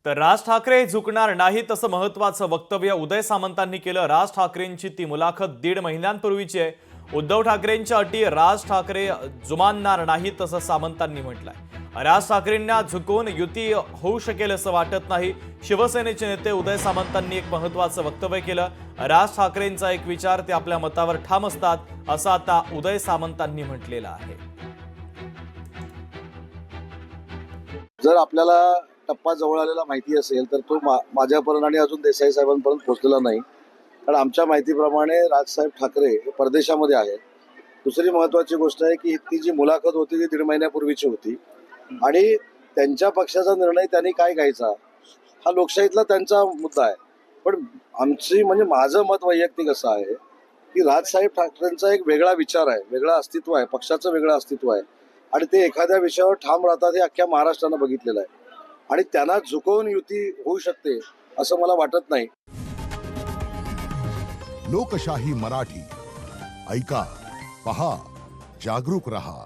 तर राज ठाकरे झुकणार नाहीत असं महत्त्वाचं वक्तव्य उदय सामंतांनी केलं। राज ठाकरेंची ती मुलाखत 1.5 महिन्यांपूर्वीची आहे। उद्धव ठाकरेंच्या अटी राज ठाकरे जुमानणार नाहीत असं सामंतांनी म्हटलंय। राज ठाकरेंना झुकवून युती होऊ शकेल असं वाटत नाही। शिवसेनेचे नेते उदय सामंतांनी एक महत्त्वाचं वक्तव्य केलं। राज ठाकरेंचा एक विचार, ते आपल्या मतावर ठाम असतात असं आता उदय सामंतांनी म्हटलेलं आहे। जर आपल्याला टप्पा जवळ आलेला माहिती असेल तर तो माझ्यापर्यंत आणि अजून देसाई साहेबांपर्यंत पोहोचलेला नाही। कारण आमच्या माहितीप्रमाणे राजसाहेब ठाकरे हे परदेशामध्ये आहेत। दुसरी महत्त्वाची गोष्ट आहे की ती जी मुलाखत होती ती 1.5 महिन्यापूर्वीची होती आणि त्यांच्या पक्षाचा निर्णय त्यांनी काय घ्यायचा हा लोकशाहीतला त्यांचा मुद्दा आहे। पण आमची म्हणजे माझं मत वैयक्तिक असं आहे की राजसाहेब ठाकरेंचा एक वेगळा विचार आहे, वेगळं अस्तित्व आहे, पक्षाचं वेगळं अस्तित्व आहे आणि ते एखाद्या विषयावर ठाम राहतात हे अख्ख्या महाराष्ट्रानं बघितलेलं आहे आणि त्यांना झुकवून युती होऊ शकते असं मला वाटत नाही। लोकशाही मराठी ऐका, पहा, जागरूक रहा।